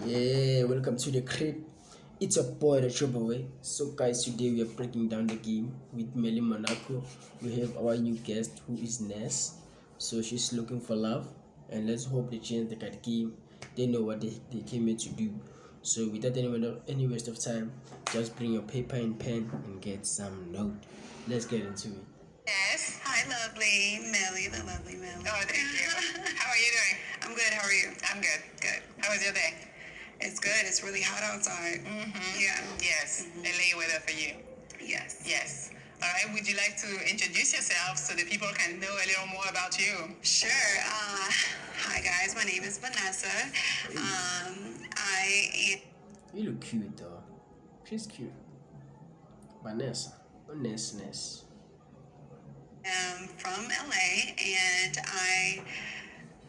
Yeah, welcome to the crib. It's your boy Darjobeway. So guys, today we are breaking down the game with Melly Monaco. We have our new guest who is Ness. So she's looking for love, and let's hope they change the card game. They know what they came here to do. So without any waste of time, just bring your paper and pen and get some note. Let's get into it. Yes. Hi, lovely Melly, the lovely Melly. Oh, thank you. How are you doing? I'm good. How are you? I'm good. Good. How was your day? It's good. It's really hot outside. Yeah. Yes. LA weather for you. Yes. Yes. All right. Would you like to introduce yourself so the people can know a little more about you? Sure. Hi, guys. My name is Vanessa. I You look cute though. She's cute. Vanessa. Oh, Ness. am from LA, and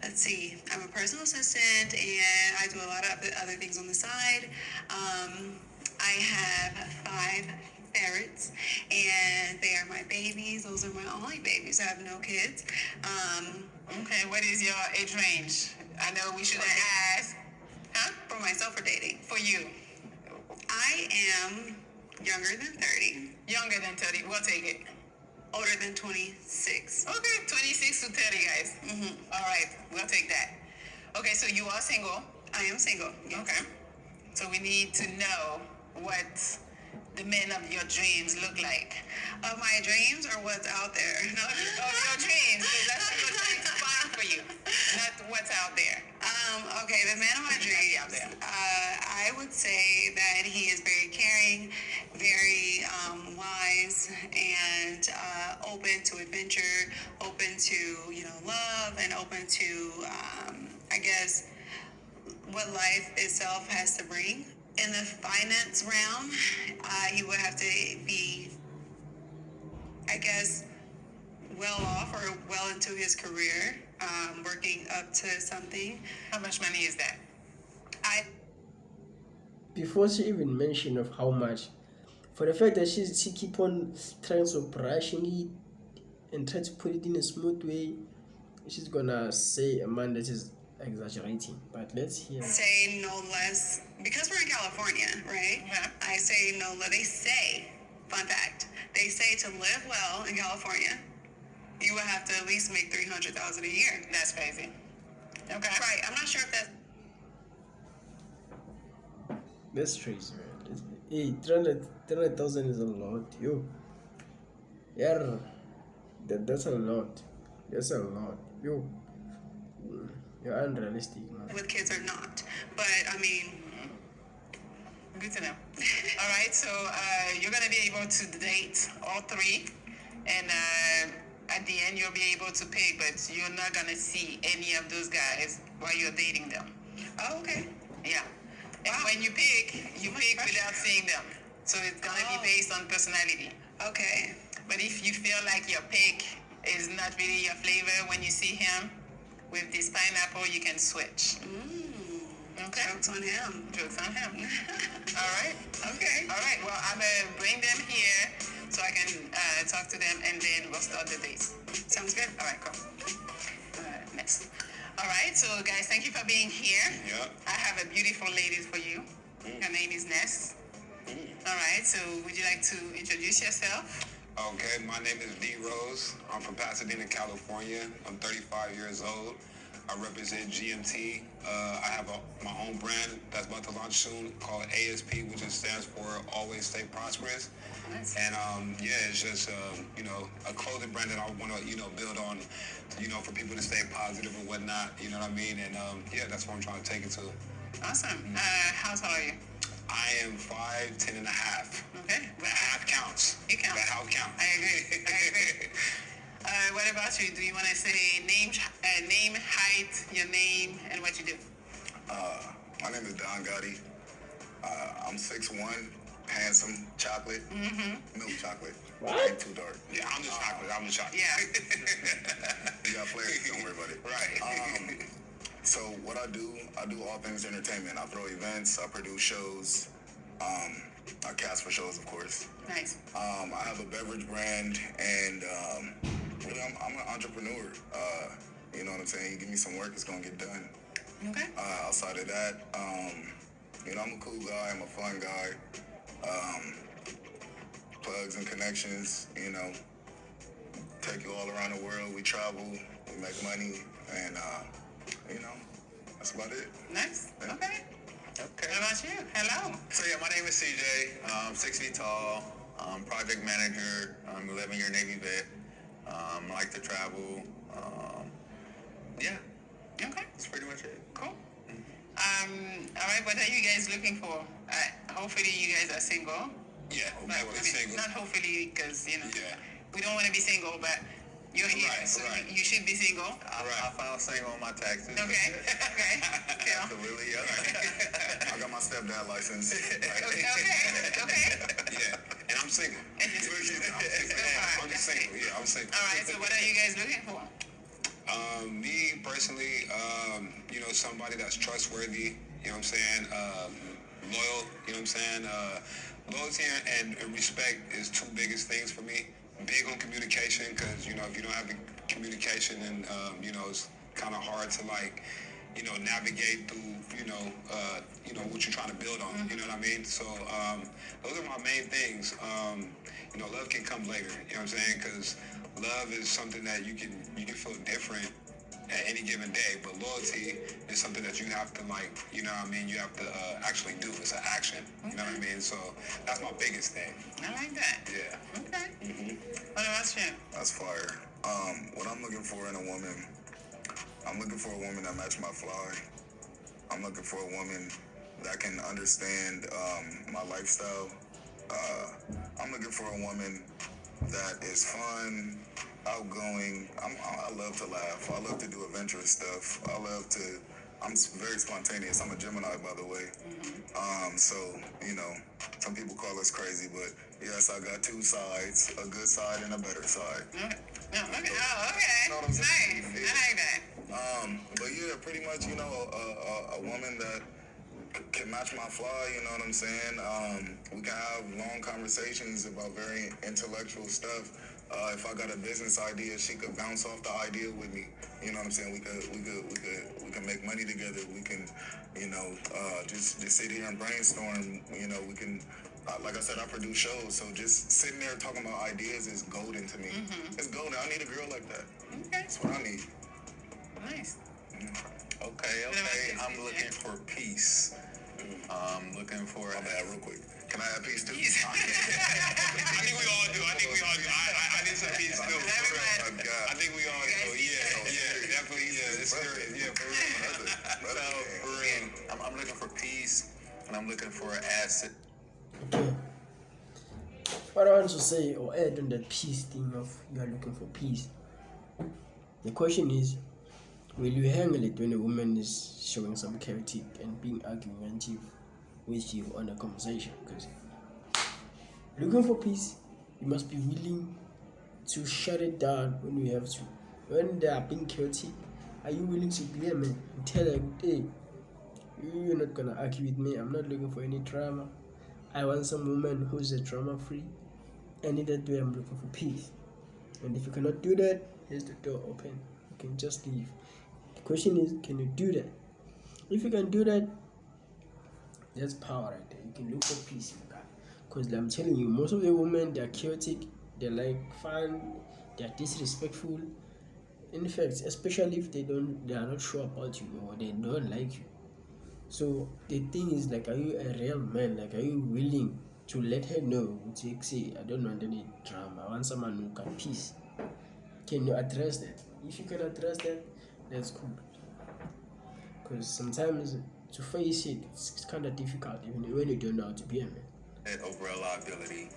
let's see, I'm a personal assistant, and I do a lot of other things on the side. I have 5 ferrets, and they are my babies. Those are my only babies. I have no kids. Okay, what is your age range? I know we shouldn't ask. Huh? For myself or dating? For you. I am younger than 30. Younger than 30. We'll take it. Older than 26. Okay, 26 to 30, guys. All right, we'll take that. Okay, so you are single. I am single. Yes. Okay. So we need to know what the men of your dreams look like. Of my dreams or what's out there? No, of your dreams. 'Cause that's what we're trying to find for you, not what's out there. Okay, the man of my dreams. Out there. I would say that he is very caring, very wise, and open to adventure, open to love, and open to I guess what life itself has to bring. In the finance realm, you would have to be, I guess, well off or well into his career, working up to something. How much money is that? I Before she even mentioned of how much, for the fact that she keep on trying to brushing it and try to put it in a smooth way, she's gonna say a man that is exaggerating. But let's hear. say no less, because we're in California, right? Yeah. I say no less. They say, fun fact, they say to live well in California, you would have to at least make $300,000 a year. That's crazy. Okay. Right. I'm not sure if that's That's crazy, man. Hey, 300,000 is a lot, yo. Yeah, that's a lot. That's a lot, yo. You're unrealistic, man. with kids or not. But I mean, good to know. All right, so you're gonna be able to date all three, and at the end you'll be able to pick, but you're not gonna see any of those guys while you're dating them. Oh, okay. Yeah. And when you pick without seeing them, so it's gonna be based on personality. Okay. But if you feel like your pick is not really your flavor when you see him with this pineapple, you can switch. Okay. Jokes on him. Jokes on him. All right. Okay. All right. Well, I'm going to bring them here so I can talk to them, and then we'll start the dates. Sounds good? All right, cool. Next. All right. So, guys, thank you for being here. Yeah. I have a beautiful lady for you. Her name is Ness. All right. So, would you like to introduce yourself? Okay, my name is D Rose. I'm from Pasadena, California. I'm 35 years old. I represent GMT. I have my own brand that's about to launch soon called ASP, which stands for Always Stay Prosperous. Nice. And it's just a clothing brand that I want to build on, for people to stay positive and whatnot. You know what I mean? And that's what I'm trying to take it to. Awesome. How tall are you? I am 5'10" and a half. Okay. The half counts. You count. The half counts. I agree. What about you? Do you want to say name, height, your name, and what you do? My name is Don Gotti. I'm 6'1", handsome, chocolate, milk chocolate. What? Ain't too dark. Yeah, I'm just chocolate. I'm just chocolate. Yeah. You got flair, don't worry about it. Right. So what I do all things entertainment. I throw events, I produce shows, I cast for shows, of course. Nice. I have a beverage brand, and really, I'm an entrepreneur. You know what I'm saying? You give me some work, it's gonna get done. Okay. Outside of that, You know, I'm a cool guy. I'm a fun guy. Um, Plugs and connections. You know, take you all around the world. We travel. We make money, and you know, that's about it. Nice. Yeah. Okay. Okay. What about you? Hello. So yeah, my name is CJ. I'm 6 feet tall. I'm project manager. I'm 11-year Navy vet. I like to travel. Yeah, Okay. that's pretty much it. Cool. All right. What are you guys looking for? Hopefully, you guys are single. Yeah, But, definitely single. not hopefully, because Yeah. we don't want to be single, but you're here, Right, so right. you should be single. I found single on my taxes. Okay. Okay. Yeah. Absolutely, yeah. I got my stepdad license. Okay. Okay. Yeah, and I'm single. And you're I'm just single. Yeah, I'm single. All right. So, what are you guys looking for? Me personally, somebody that's trustworthy, you know what I'm saying, loyal, you know what I'm saying, loyalty and respect is two biggest things for me. Big on communication, because, if you don't have the communication, then, it's kind of hard to, navigate through, what you're trying to build on, you know what I mean? So, those are my main things. Love can come later, you know what I'm saying, because love is something that you can feel different at any given day, but loyalty is something that you have to you have to actually do. It's an action, you know what I mean? So that's my biggest thing. I like that. Yeah. Okay. What about you? That's fire. What I'm looking for in a woman, I'm looking for a woman that match my fly. I'm looking for a woman that can understand my lifestyle. I'm looking for a woman that is fun, outgoing. I love to laugh. I love to do adventurous stuff. I'm very spontaneous. I'm a Gemini, by the way. So, some people call us crazy, but yes, I got two sides, a good side and a better side. Okay. No, look at, okay. Know what I'm saying? Nice. I like that. But yeah, pretty much, a woman that can match my fly, you know what I'm saying? We can have long conversations about very intellectual stuff. If I got a business idea, she could bounce off the idea with me. You know what I'm saying? We can make money together. We can, just sit here and brainstorm. We can, like I said, I produce shows, so just sitting there talking about ideas is golden to me. It's golden. I need a girl like that. Okay. That's what I need. Nice. Okay. I'm looking for peace. I'm looking for. My bad, real quick. Can I have peace too? I think we all do. I need some peace too. Oh, God. I think we all do. Yeah, definitely. Yeah, it's serious. Yeah, for real. So, for real, I'm looking for peace, and I'm looking for an asset. Okay. What I want to say or add on that peace thing of you are looking for peace. The question is, will you handle it when a woman is showing some chaotic and being argumentative with you on a conversation? Because looking for peace, you must be willing to shut it down when you have to. When they are being chaotic, are you willing to be a man and tell them, hey, you're not gonna argue with me, I'm not looking for any drama. I want some woman who's a drama free, and in that way I'm looking for peace. And if you cannot do that, here's the door open. You can just leave. The question is, can you do that? If you can do that, that's power right there. You can look for peace in that. Because I'm telling you, most of the women, they're chaotic, they're like fun, they're disrespectful. In fact, especially if they are not sure about you or they don't like you. So the thing is, like, are you a real man? Like, are you willing to let her know? Say, I don't want any drama. I want someone who can peace. Can you address that? If you can address that, that's cool. Because sometimes to face it, it's kind of difficult, even when you don't know how to be a man. That overall liability.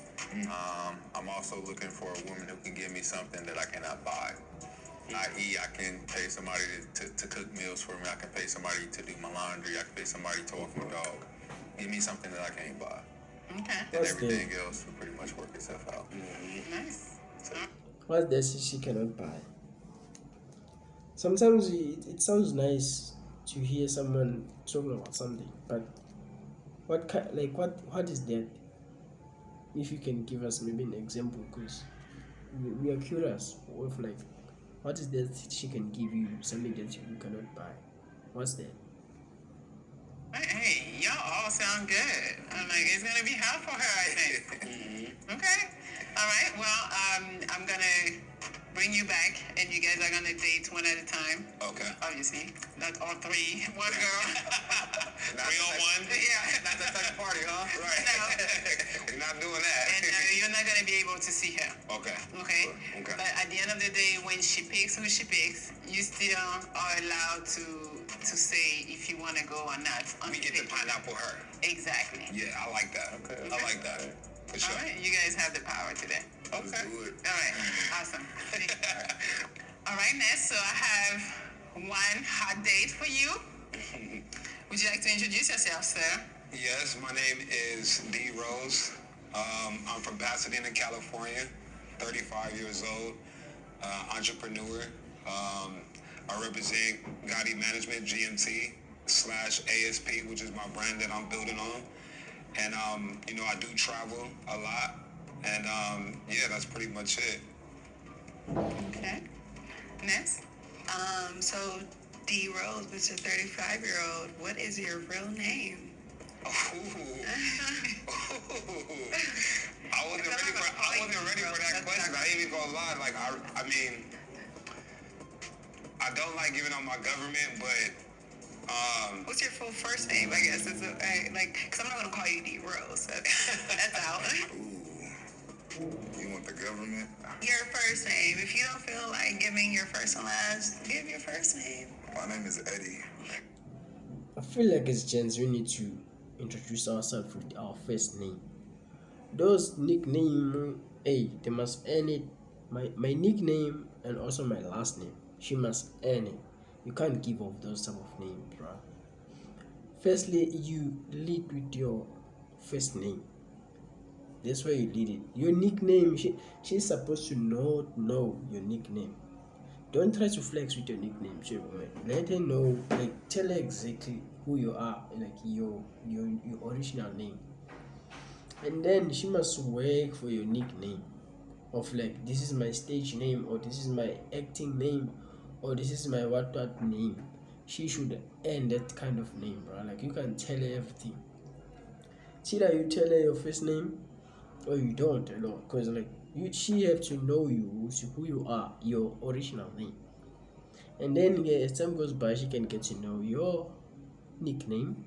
I'm also looking for a woman who can give me something that I cannot buy. I.e., I can pay somebody to cook meals for me. I can pay somebody to do my laundry. I can pay somebody to walk my dog. Give me something that I can't buy. Okay. And everything else will pretty much work itself out. Nice. What's that she cannot buy? Sometimes it sounds nice to hear someone talking about something, but what is that? If you can give us maybe an example, because we are curious of like, what is that she can give you, something that you cannot buy? What's that? Hey, y'all all sound good. I'm like, it's gonna be hot for her, I think. Okay. All right. Well, I'm gonna bring you back, and you guys are gonna date one at a time. Okay. Obviously, not all three. One girl. 3-on-1? Yeah. Not that type of party, huh? Right. No. We're not doing that. And you're not gonna be able to see her. Okay. Okay. Okay. But at the end of the day, when she picks who she picks, you still are allowed to say if you want to go or not. We get to find out for her. Exactly. Yeah, I like that. Okay. I like that. For sure. All right. You guys have the power today. Okay. Let's do it. All right. Awesome. All right, Ness. So I have one hot date for you. Would you like to introduce yourself, sir? Yes, my name is D Rose. I'm from Pasadena, California. 35 years old. Entrepreneur. I represent Gotti Management, GMT / ASP, which is my brand that I'm building on. And I do travel a lot. And yeah, that's pretty much it. Okay. Ness? So D Rose, Mr. 35-year-old, what is your real name? Ooh. I wasn't ready for that question. I ain't even gonna lie. Like I mean, I don't like giving out my government, but What's your full first name? I guess is because I'm not gonna call you D Rose. That's out. Ooh. You want the government? Your first name. If you don't feel like giving your first and last, give your first name. My name is Eddie. I feel like as gents, we need to introduce ourselves with our first name. Those nickname, hey, they must earn it. My nickname and also my last name, she must earn it. You can't give off those type of names, bro. Firstly, you lead with your first name. That's why you lead it. Your nickname, she's supposed to know your nickname. Don't try to flex with your nickname. Let her know, like tell her exactly who you are, like your original name. And then she must work for your nickname of like, this is my stage name, or this is my acting name, or this is my what name. She should earn that kind of name, bro. Like you can tell her everything. See that you tell her your first name or you don't, because like she have to know you, who you are, your original name. And then as time goes by, she can get to know your nickname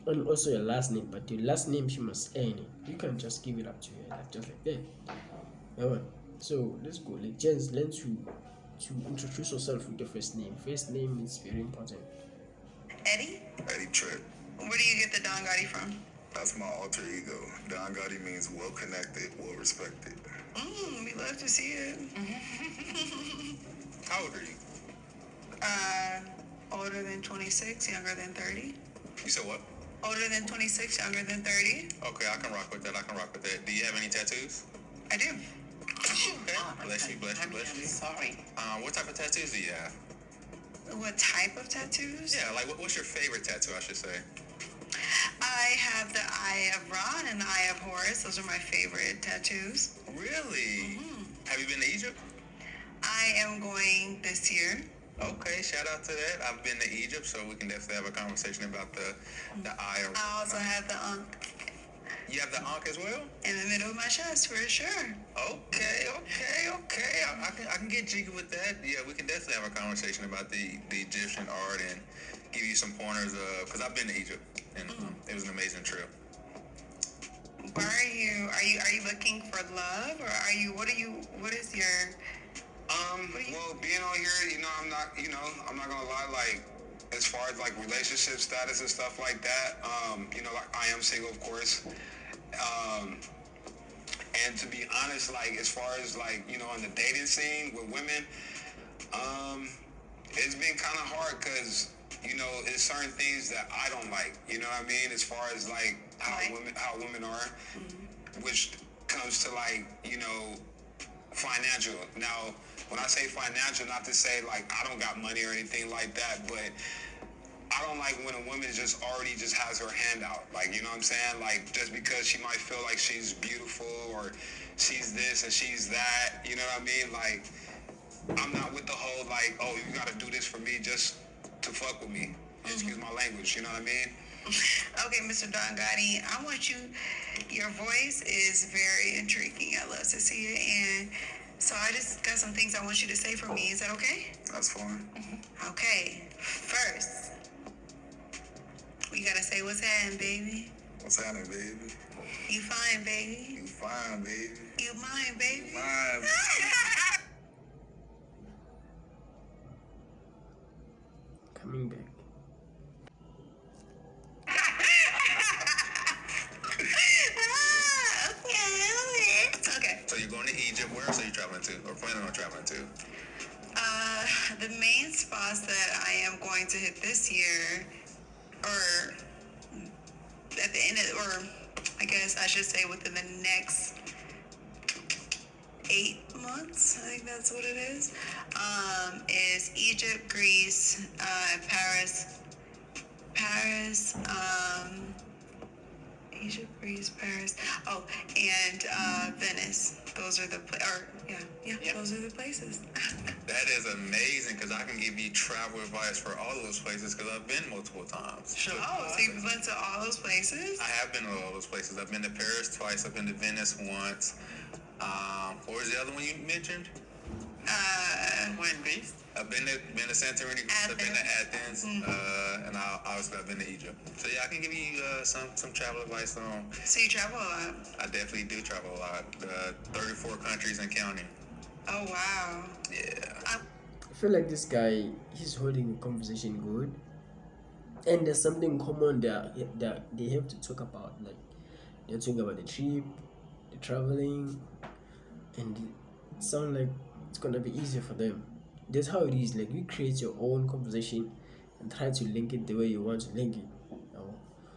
and also your last name. But your last name, she must earn it. You can just give it up to her, like just like that. Alright, so let's go. Like gents, learn to introduce yourself with your first name. First name is very important. Eddie? Eddie Tripp. Where do you get the Don Gotti from? That's my alter ego. Don Gotti means well connected, well respected. We love to see it. How old are you? Older than 26, younger than 30. You said what? Older than 26, younger than 30. Okay, I can rock with that. Do you have any tattoos? I do. Okay. Bless you. I'm sorry. What type of tattoos do you have? What type of tattoos? Yeah, like what's your favorite tattoo, I should say? I have the Eye of Ra and the Eye of Horus. Those are my favorite tattoos. Really? Have you been to Egypt? I am going this year. Okay, shout out to that. I've been to Egypt, so we can definitely have a conversation about the eye. I also have the Ankh You have the Ankh as well? in the middle of my chest, for sure. Okay. I can get jiggy with that. Yeah, we can definitely have a conversation about the Egyptian art and give you some pointers because I've been to Egypt and it was an amazing trip. Where are you looking for love, or what is your Well, being on here, I'm not gonna lie, like, as far as like relationship status and stuff like that, like I am single, of course. And to be honest, like, as far as like, on the dating scene with women, it's been kind of hard because, it's certain things that I don't like, you know what I mean? As far as like how women are, which comes to like, financial. Now, when I say financial, not to say like I don't got money or anything like that, but I don't like when a woman just already just has her hand out. Like, you know what I'm saying? Like, just because she might feel like she's beautiful or she's this and she's that, you know what I mean? Like, I'm not with the whole like, oh, you gotta do this for me just to fuck with me. Excuse my language, you know what I mean? okay, Mr. Don Gotti, I want you. Your voice is very intriguing. I love to see it, and so I just got some things I want you to say for me. Is that okay? That's fine. Okay. First, we gotta say what's happening, baby. What's happening, baby? You fine, baby. You fine, baby. You mine, baby. Fine. Coming back. Okay. So you're going to Egypt. Where else are you traveling to, or planning on traveling to? The main spots that I am going to hit this year, or at the end of, or I guess I should say within the next 8 months, I think that's what it is Egypt, Greece, Paris, Egypt, Greece, Paris. Oh, and Venice. Those are the those are the places. That is amazing, because I can give you travel advice for all of those places, because I've been multiple times. Sure. Oh, so you've been to all those places? I have been to all those places. I've been to Paris twice. I've been to Venice once. What was the other one you mentioned? One beast. I've been to Santorini. I've been to Athens, and obviously I've been to Egypt. So yeah, I can give you some travel advice on. So you travel a lot? I definitely do travel a lot. 34 countries and counting. Oh wow. Yeah. I feel like this guy, he's holding the conversation good, and there's something common that they have to talk about. Like they're talking about the trip, the traveling, and it sounds like it's gonna be easier for them. That's how it is. Like you create your own conversation and try to link it the way you want to link it.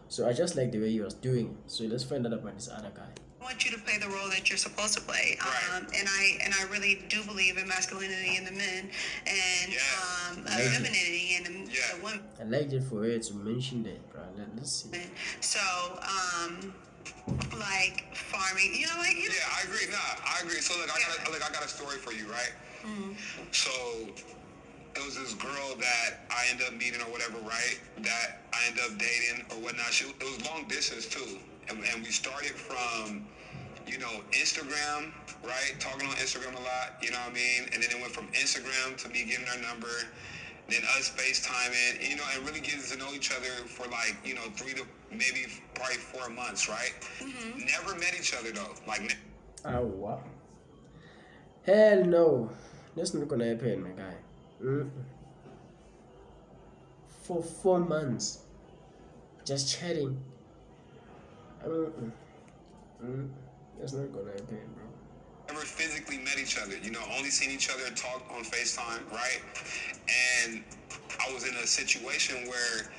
So I just like the way he was doing it. So let's find out about this other guy. I want you to play the role that you're supposed to play, Right. and I really do believe in masculinity in the men and femininity in the women. I liked it for her to mention that, bro. Let's see. So, like farming, you know, like you know. Yeah, I agree. Nah, I agree. So I got a story for you, right? So it was this girl that I ended up meeting or whatever, right? That I ended up dating or whatnot. It was long distance too, and we started from, Instagram, right? Talking on Instagram a lot, you know what I mean? And then it went from Instagram to me getting her number, then us FaceTiming, and really getting to know each other for 3 to maybe probably 4 months, right? Never met each other though, Oh wow. Hell no. That's not gonna happen, my guy. For 4 months. Just chatting. That's not gonna happen, bro. never physically met each other, only seen each other talk on FaceTime, right? And I was in a situation where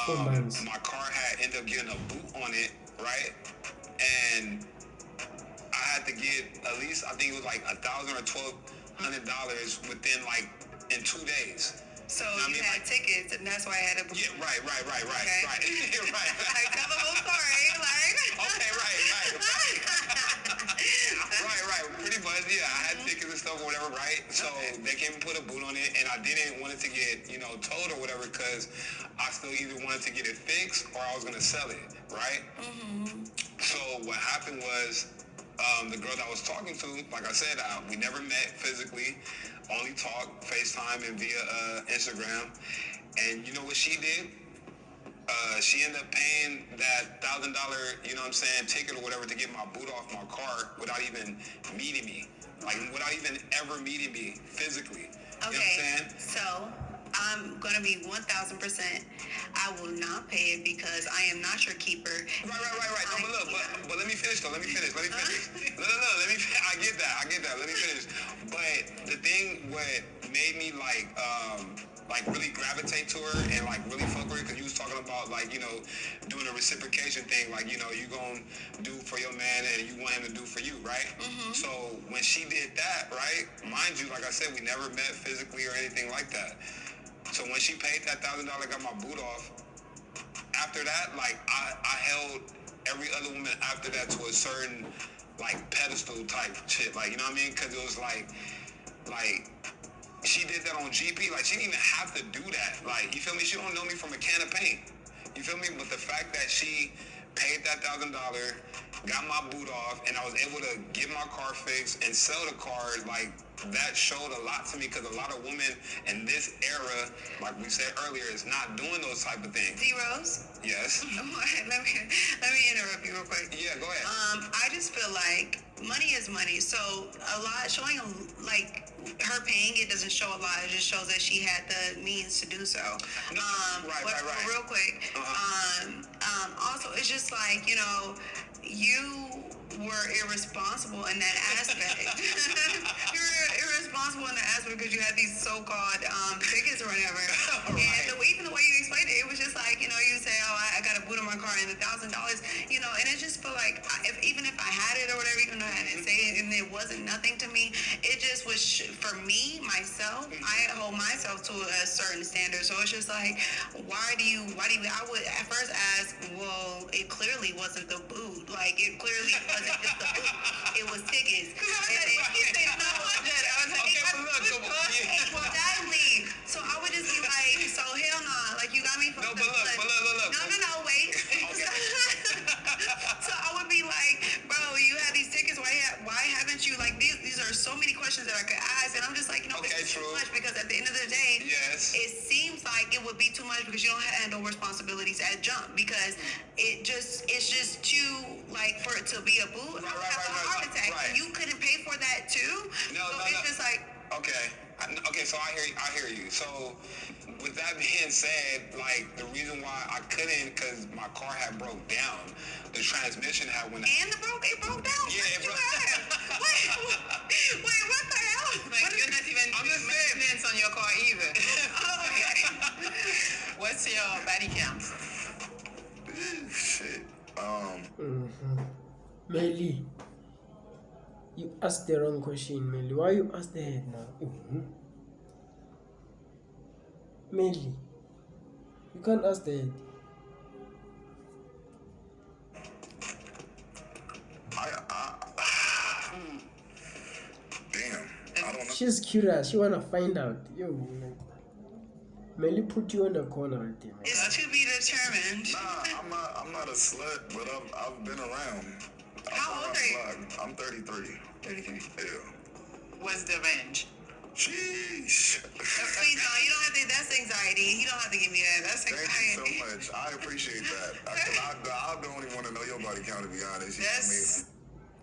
4 months. my car had ended up getting a boot on it, right? And I had to get at least, I think it was like $1,000 or $1,200 within in 2 days. So you had tickets, and that's why I had a. Yeah, right. Okay. Right. Like, tell the whole story, like. Okay, right. Right. Pretty much, yeah. I had tickets and stuff or whatever, right? So they came and put a boot on it, and I didn't want it to get, towed or whatever, because I still either wanted to get it fixed or I was gonna sell it, right? So what happened was, the girl that I was talking to, like I said, we never met physically, only talked FaceTime and via Instagram. And you know what she did? She ended up paying that $1,000, ticket or whatever to get my boot off my car without even meeting me. Without even ever meeting me physically. You know what I'm saying? So I'm gonna be 1,000%. I will not pay it because I am not your keeper. Right. No, but let me finish though. Let me finish. No. I get that. Let me finish. But the thing what made me really gravitate to her and really fuck with her, because you was talking about doing a reciprocation thing, you gonna do for your man and you want him to do for you, right? So when she did that, right, mind you, like I said, we never met physically or anything like that. So when she paid that $1,000, got my boot off, after that, I held every other woman after that to a certain pedestal type shit, you know what I mean? Because it was she did that on GP. She didn't even have to do that. You feel me? She don't know me from a can of paint. You feel me? But the fact that she paid that $1,000, got my boot off, and I was able to get my car fixed and sell the car, like, that showed a lot to me, because a lot of women in this era, like we said earlier, is not doing those type of things. D-Rose? Yes. let me interrupt you real quick. Yeah, go ahead. I just feel like money is money. So a lot showing like her paying it doesn't show a lot. It just shows that she had the means to do so. Right. Real quick. Also, it's just like, you know, you were irresponsible in that aspect. You were irresponsible in that aspect because you had these so-called tickets or whatever. Right. And even the way you explained it, it was just like, you know, you say, oh, I got a boot on my car and $1,000, you know, and it just felt like even if I had it or whatever, even though I didn't say it and it wasn't nothing to me, it just was for me, myself, I hold myself to a certain standard. So it's just like, why do you, I would at first ask, well, it clearly wasn't the boot. Like, it clearly wasn't just the boot. It was tickets. And then he said, no, I was like, Okay, but look, come on. exactly. So I would just be like, so hell nah. Like, you got me fucked No, up. but look. No, wait. So I would be like, bro, you had these tickets. Why haven't you, like, these are so many questions that I could ask. And I'm just like, you know, Okay, it's too true. much, because at the end of the day, Yes. it seems like it would be too much because you don't handle responsibilities at jump, because it's just too, like, for it to be a boot. I would have a heart attack. right. And you couldn't pay for that too. No. It's just like, Okay, so I hear you. So, with that being said, like, the reason why I couldn't, because my car had broke down, the transmission had went out. and it broke down. Yeah, it broke down. Wait, what the hell? Like, you're not even doing maintenance on your car either. Oh, okay. What's your body count? Shit. Melly, you asked the wrong question, Melly. Why you ask the head now? Melly, you can't ask the head. Damn. I don't know. She's curious. She wanna find out. Yo, like, Melly put you on the corner right there, man. It's to be determined. Nah, I'm not a slut, but I've been around. How old are you? I'm 33. 33. Yeah. What's the range? Sheesh. Please, no, you don't have to. That's anxiety. You don't have to give me that. That's Thank anxiety. you so much. I appreciate that. I don't even want to know your body count, to be honest. Yes.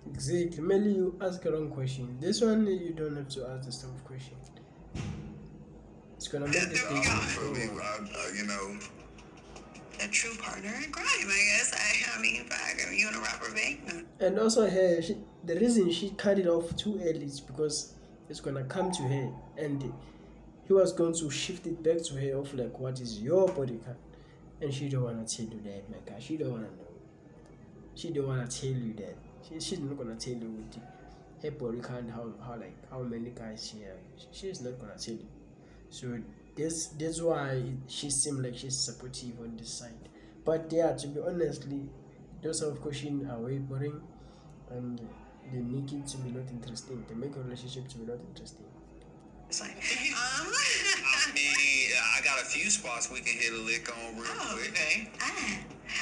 Exactly. Melly, you ask a wrong question. This one, you don't have to ask the same question. It's gonna make the There we thing. go. You know, A true partner in crime, I guess. I mean, you and a rapper bank. And also her, the reason she cut it off too early is because it's gonna come to her, and he was going to shift it back to her of like, what is your body count? And she don't wanna tell you that, my guy. She don't wanna know. She don't wanna tell you that. She's not gonna tell you with her body count, how many guys she have. She's not gonna tell you. So that's why she seems like she's supportive on this side. But yeah, to be honestly, those sort of questions are way boring, and they make it to be not interesting. They make a relationship to be not interesting. It's like, I mean, I got a few spots we can hit a lick on real quick. Okay.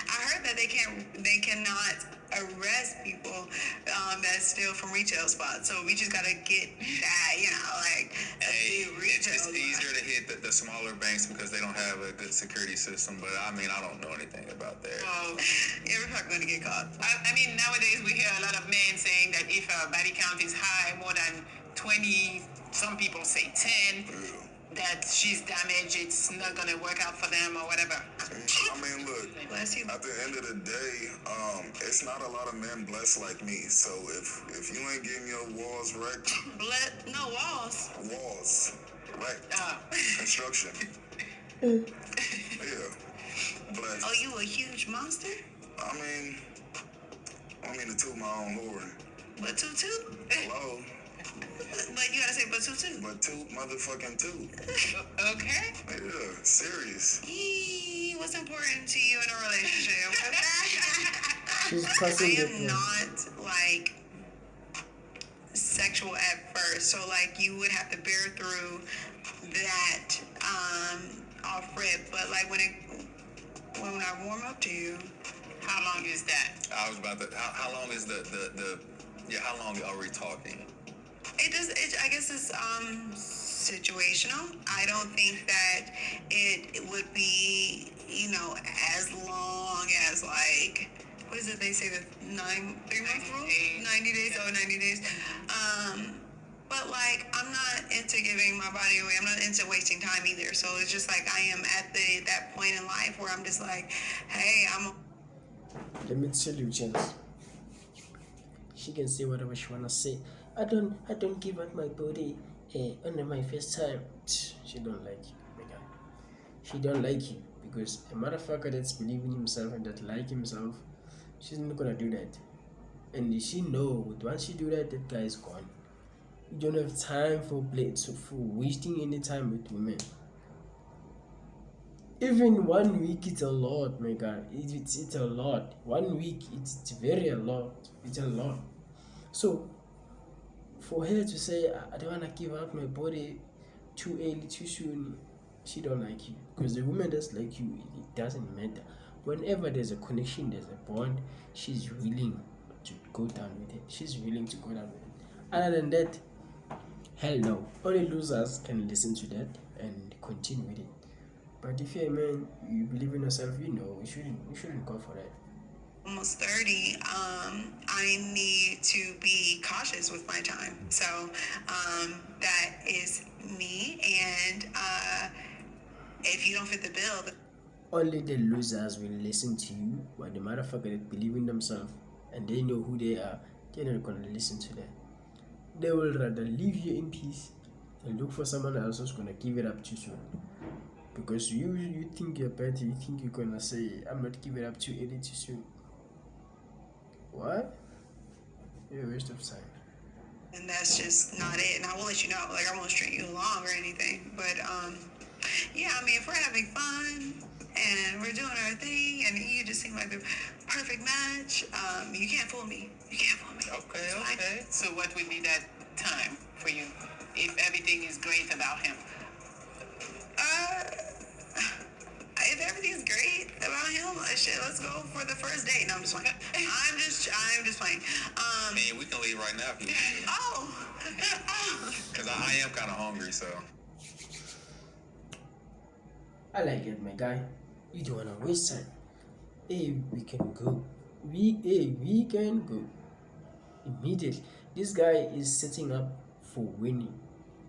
I heard that they cannot arrest people that steal from retail spots. So we just gotta get that, you know, like Hey, a retail it's spot. easier to hit the smaller banks because they don't have a good security system. But I mean, I don't know anything about that. Well, Yeah, we're not gonna get caught. I mean, nowadays we hear a lot of men saying that if a body count is high, more than 20, some people say 10, that she's damaged, it's not gonna work out for them or whatever. I mean, look. Bless you. At the end of the day, it's not a lot of men blessed like me. So if you ain't getting your walls wrecked, No walls. walls wrecked, construction, yeah, blessed. Oh, you a huge monster? I mean to toot my own horn. But toot? Hello, But you gotta say but toot. but toot motherfucking toot. Okay. Yeah, serious. What's important to you in a relationship? She's I passing the am point. not like sexual at first, so like you would have to bear through that off rip. But like when when I warm up to you. How long is that? I was about to. How long is the yeah? How long are we talking? I guess it's situational. I don't think that it would be, as long as like, what is it they say, the 3 month rule? 90 days. 90 days. But like, I'm not into giving my body away. I'm not into wasting time either. So it's just like I am at that point in life where I'm just like, hey, Let me tell you, gents. She can say whatever she wanna say. I don't give out my body under my first time. She don't like you, my guy. She don't like you because a motherfucker that's believing himself and that like himself, she's not gonna do that. And she know once she do that, that guy is gone. You don't have time for wasting any time with women. Even 1 week, it's a lot, my guy. It's a lot. 1 week, it's very a lot. It's a lot. So, for her to say, I don't want to give up my body too early, too soon, she don't like you. Because the woman that's like you, it doesn't matter. Whenever there's a connection, there's a bond, she's willing to go down with it. She's willing to go down with it. Other than that, hell no. Only losers can listen to that and continue with it. But if you're a man, you believe in yourself, you shouldn't go for that. almost 30, I need to be cautious with my time. So that is me. And if you don't fit the bill, Only the losers will listen to you, but the motherfucker that believe in themselves and they know who they are, they're not gonna listen to that. They will rather leave you in peace and look for someone else who's gonna give it up too soon. Because you think you're better, you think you're gonna say, I'm not giving up too early too soon. What? You're a waste of time. and that's just not it. And I will let you know. Like, I won't string you along or anything. But yeah, I mean, if we're having fun and we're doing our thing, and you just seem like the perfect match, you can't fool me. You can't fool me. Okay. So what would be that time for you if everything is great about him? If everything's great about him, shit, let's go for the first date. No, I'm just playing. I'm just playing. Man, we can leave right now if you Oh. because I am kind of hungry, so. I like it, my guy. You don't wanna waste time. Hey, we can go. We can go. Immediately. This guy is setting up for winning.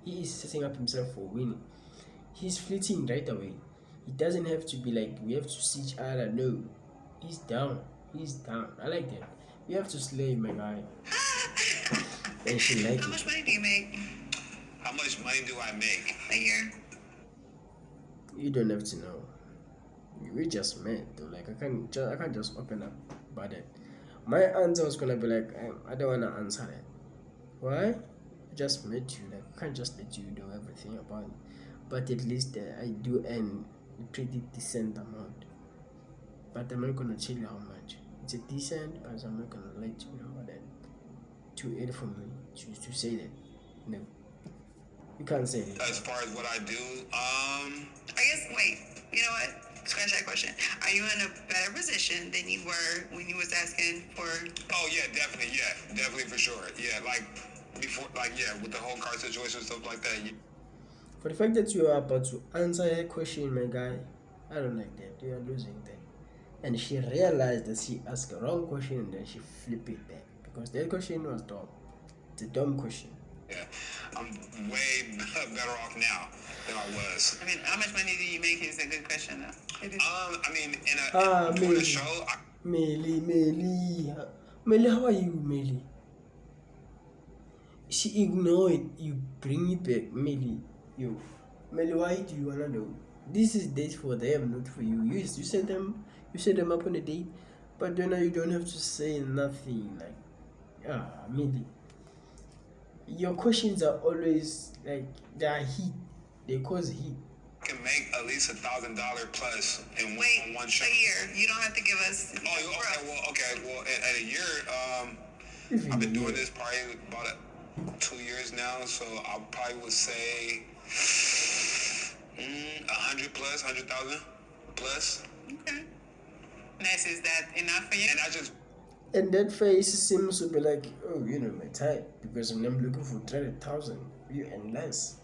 He is setting up himself for winning. He's fleeting right away. He doesn't have to be like, we have to see each other. No. He's down. I like that. You have to slay, my guy. And she like How it. much money do you make How much money do I make? a year? You don't have to know. We just met though. Like I can't just open up about that. My answer was gonna be like, I don't wanna answer that. Why? I just met you. Like I can't just let you know everything about it. But at least I do earn a pretty decent amount. But I'm not gonna tell you how much. It's a decent, but I'm not gonna let you know that. Too early for me to say that. No, you can't say that. As far as what I do, I guess, wait, you know what? Scratch that question. Are you in a better position than you were when you was asking for... oh yeah, definitely for sure. Yeah, like before, like yeah, with the whole car situation and stuff like that. Yeah. For the fact that you are about to answer her question, my guy, I don't like that. You are losing that. And she realized that she asked the wrong question and then she flipped it back. Because that question was dumb. It's a dumb question. Yeah, I'm way better off now than I was. I mean, how much money do you make is a good question, though. I mean, doing Meli. the show, Meli, how are you, Meli? She ignored you. Bring it back, Meli. Meli, why do you wanna know? This is date for them, not for you. You set them up on a date, but then you don't have to say nothing. Like, Meli. Your questions are always like they are heat. They cause heat. I can make at least $1,000 plus in Wait, one show. a year. You don't have to give us... Okay. Well, at a year, I've been doing this probably about 2 years now, so I probably would say 100 plus, 100,000 plus. Okay. Ness, is that enough for you? And I just And that face seems to be like, oh, you're not my type because I'm looking for 30,000. You and less.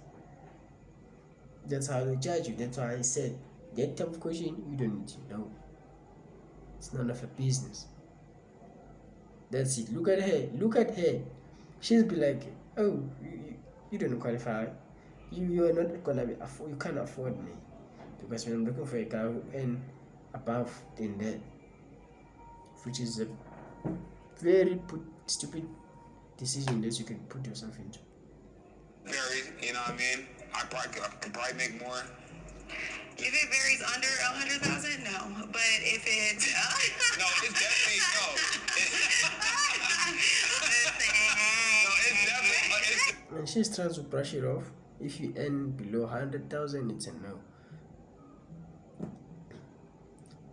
That's how they judge you. That's why I said that type of question you don't need to know. It's none of your business. That's it. Look at her. Look at her. She'll be like, oh, you don't qualify. You are not gonna be you can't afford me because when I'm looking for a guy who earn above than that, which is a very stupid decision that you can put yourself into. varies, you know what I mean? I could probably make more. If it varies under 100,000, no. But if it's No, it's definitely no. No, it's definitely. And she's trying to brush it off. If you earn below 100,000, it's a no.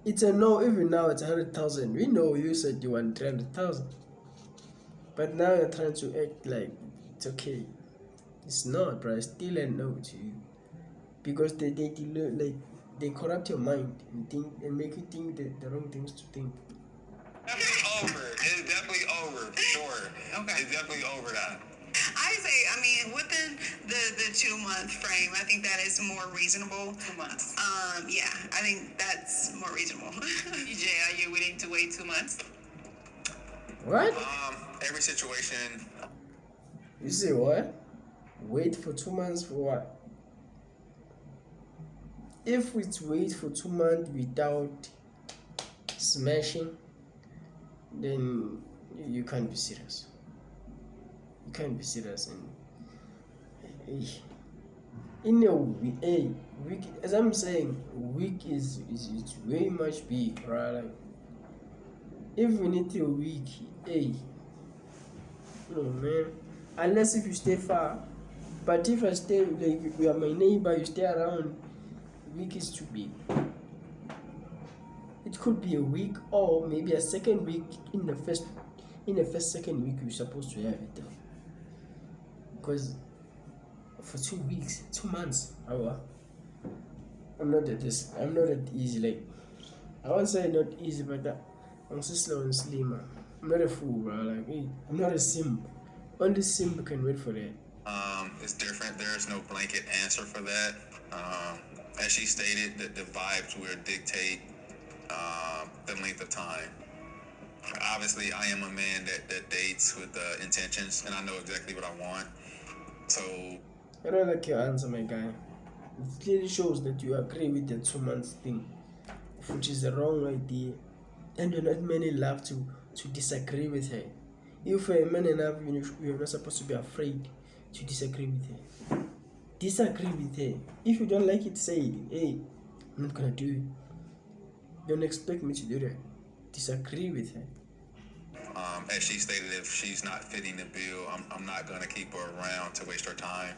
It's a no. Even now, it's 100,000. We know you said you want 300,000, but now you're trying to act like it's okay. It's not, bro. It's still a no to you because they corrupt your mind and make you think the wrong things to think. Definitely over. It's definitely over, for sure. Okay. It's definitely over that. I say, I mean, within the 2 month frame, I think that is more reasonable. 2 months. Yeah, I think that's more reasonable. EJ, are you willing to wait 2 months? What? Every situation, You say what? Wait for 2 months for what? If we wait for 2 months without smashing, then you can't be serious. You can't be serious. And in a week, as I'm saying, week is way much big, right? Like, if we need a week, oh man, unless if you stay far. But if I stay, like, you are my neighbor, you stay around, week is too big. It could be a week or maybe a second week. In the first second week you're supposed to have it done. Because for 2 weeks, 2 months, I'm not that easy. Like, I won't say not easy, but I'm so slow and slimmer. I'm not a fool, bro. Like, hey, I'm not a simp. Only simp can wait for that. it's different. There is no blanket answer for that. As she stated, the vibes will dictate the length of time. Obviously, I am a man that dates with intentions, and I know exactly what I want. So, I don't like your answer, my guy. It clearly shows that you agree with the 2 months thing, which is the wrong idea. And you're not man enough to disagree with her. If you're a man enough, you're not supposed to be afraid to disagree with her. Disagree with her. If you don't like it, say it. Hey, I'm not gonna do it. Don't expect me to do that. Disagree with her. as she stated, if she's not fitting the bill, I'm not going to keep her around to waste her time,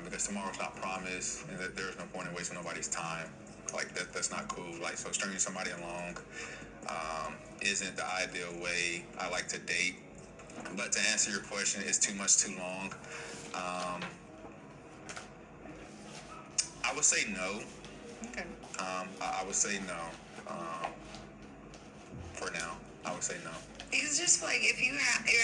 because tomorrow's not promised, and that there's no point in wasting nobody's time. Like, that's not cool. Like, so stringing somebody along isn't the ideal way I like to date. But to answer your question, it's too much too long. I would say no. Okay. I would say no. For now, I would say no. It's just like if you're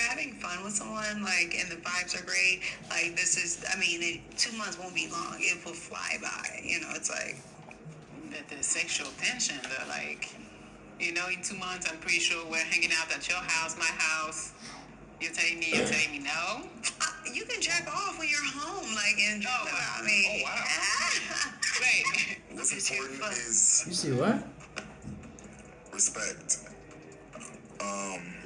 having fun with someone, like, and the vibes are great, like, this is, I mean, 2 months won't be long. It will fly by. You know, it's like the sexual tension, like, you know, in 2 months, I'm pretty sure we're hanging out at your house, my house. You're telling me no? You can jack off when you're home, like, and I mean, oh wow. Wait. What's important is You see what? respect.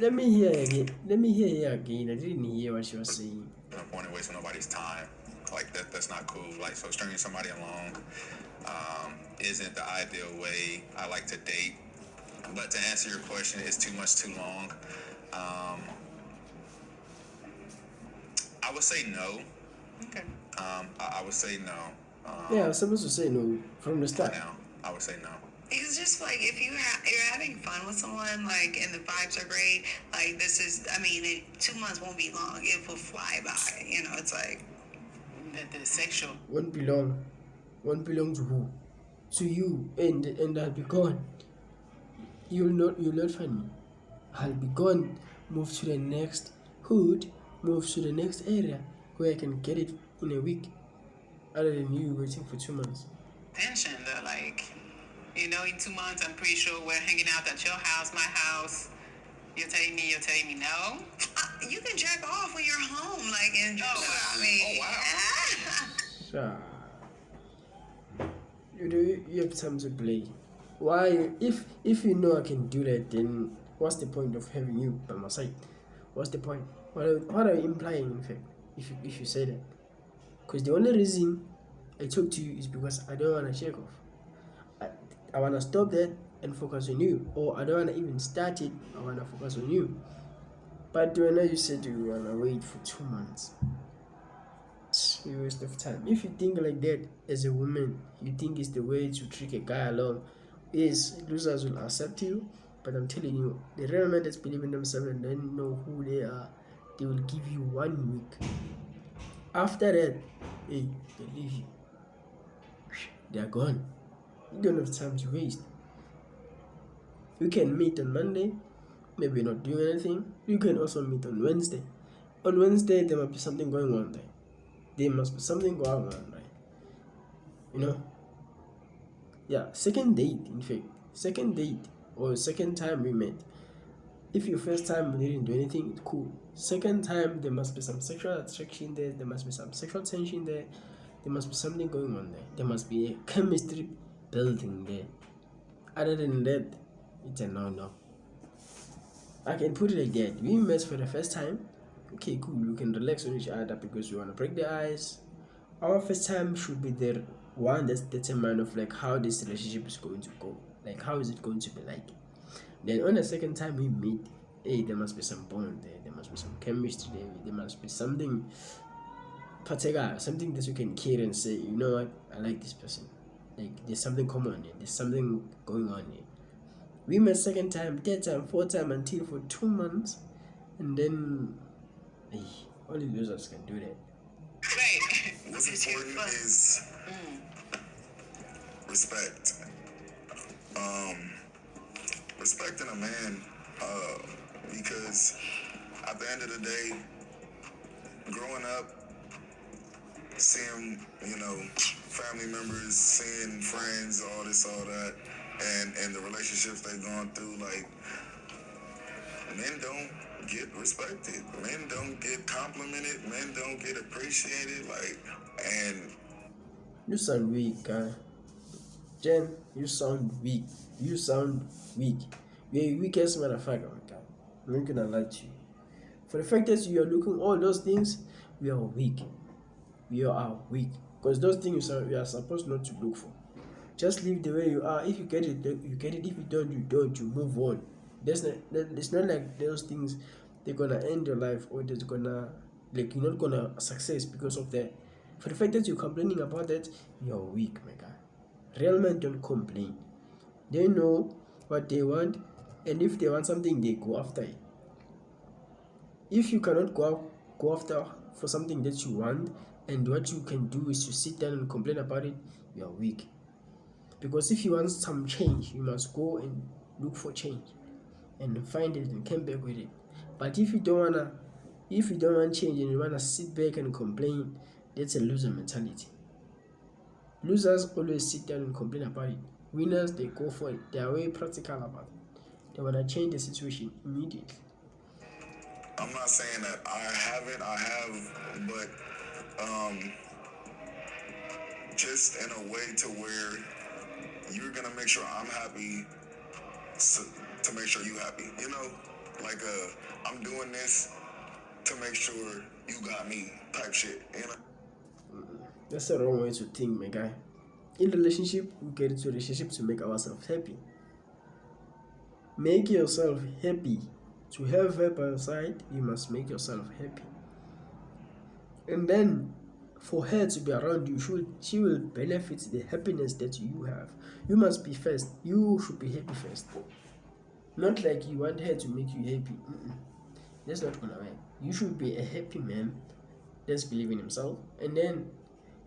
Let me hear again. Let me hear you again. I didn't hear what you were saying. No point in wasting nobody's time. Like, that's not cool. Like, so stringing somebody along isn't the ideal way I like to date. But to answer your question, it's too much too long. I would say no. Okay. I would say no. Yeah, I was supposed to say no from the For start. now, I would say no. It's just like if you're having fun with someone, like, and the vibes are great, like, this is, I mean, 2 months won't be long. It will fly by. You know, it's like the sexual. Won't belong. Won't belong to who? To you, and I'll be gone. you'll not find me. I'll be gone, move to the next hood, move to the next area where I can get it in a week, other than you waiting for 2 months. Tension though, like, in 2 months, I'm pretty sure we're hanging out at your house, my house. You're telling me no? You can jack off when you're home, like, enjoy. I mean, Sure. You have time to play. Why? If you know I can do that, then what's the point of having you by my side? What's the point? What are you implying, in fact, if you say that? Because the only reason I talk to you is because I don't want to check off. I want to stop that and focus on you, or I don't want to even start it. I want to focus on you. But when you said you want to wait for 2 months, it's a waste of time. If you think like that as a woman, you think it's the way to trick a guy along. Yes, losers will accept you, but I'm telling you, the real men that believe in themselves and then know who they are, they will give you 1 week. After that, hey, they leave you. They are gone. You don't have time to waste. You can meet on Monday, maybe not doing anything. You can also meet on Wednesday. On Wednesday, there must be something going on there. There must be something going on, right? Yeah, second date, in fact. Second date or second time we met. If your first time we didn't do anything, it's cool. Second time, there must be some sexual attraction there. There must be some sexual tension there. There must be something going on there. There must be a chemistry building there. Other than that, it's a no-no. I can put it like that. We met for the first time. Okay, cool. We can relax on each other because we want to break the ice. Our first time should be the one that's determined of like how this relationship is going to go. Like how is it going to be like? Then on the second time we meet, hey, there must be some bond there. There must be some chemistry there. There must be something particular, something that you can care and say, you know what, I like this person. Like there's something common here. There's something going on here. We met second time, third time, fourth time until for 2 months, and then hey, only losers can do that. Right. What's important is respect. Respecting a man, because at the end of the day, growing up, seeing, family members, seeing friends, all this, all that, and the relationships they've gone through, like, men don't get respected. Men don't get complimented. Men don't get appreciated, and You sound weak, guy. Jen, you sound weak. You sound weak. You're the weakest motherfucker, my guy. I'm not gonna lie to you. For the fact that you are looking all those things, we are weak. We are weak. Because those things you are supposed not to look for. Just live the way you are. If you get it, you get it. If you don't, you don't. You move on. It's not like those things they're gonna end your life or they're gonna like you're not gonna success because of that. For the fact that you're complaining about that, you're weak, my guy. Real men don't complain. They know what they want, and if they want something, they go after it. If you cannot go after for something that you want, and what you can do is to sit down and complain about it, you are weak. Because if you want some change, you must go and look for change and find it and come back with it. But if you don't want change and you wanna sit back and complain, that's a loser mentality. Losers always sit down and complain about it. Winners, they go for it. They are very practical about it. They wanna change the situation immediately. I'm not saying that I have, but just in a way to where you're gonna make sure I'm happy to make sure you happy. Like I'm doing this to make sure you got me type shit. That's the wrong way to think, my guy. In relationship, we get into a relationship to make ourselves happy. Make yourself happy. To have her by your side, you must make yourself happy. And then, for her to be around you, she will benefit the happiness that you have. You must be first. You should be happy first. Not like you want her to make you happy. That's not gonna work. You should be a happy man that's believe in himself, and then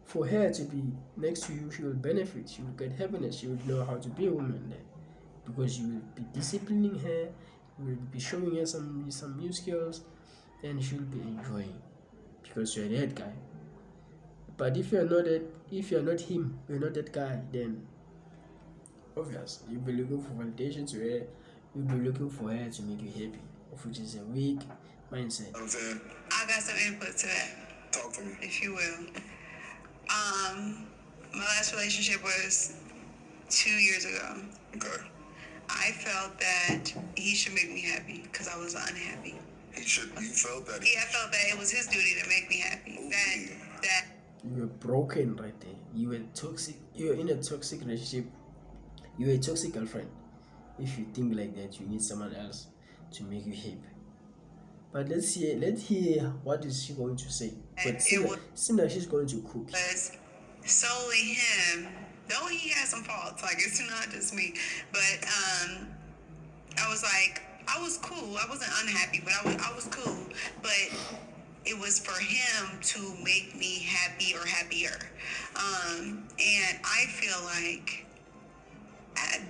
for her to be next to you, she will benefit. She will get happiness. She will know how to be a woman then. because you will be disciplining her, you will be showing her some new skills, and she'll be enjoying because you're that guy. But if you're not him, you're not that guy, then obvious you'll be looking for validation to her, you'll be looking for her to make you happy, which is a weak mindset. You know what I'm saying? I got some input to that, Talk to me. if you will. My last relationship was 2 years ago. Okay. I felt that he should make me happy because I was unhappy. You felt that. I felt that it was his duty to make me happy. That You were broken right there. You were toxic. You were in a toxic relationship. You were a toxic girlfriend. If you think like that, you need someone else to make you happy. But let's hear what is she going to say. But seems like she's going to cook. was solely him, though he has some faults. Like, it's not just me. But I was like, I was cool. I wasn't unhappy, but I was cool. But it was for him to make me happy or happier. And I feel like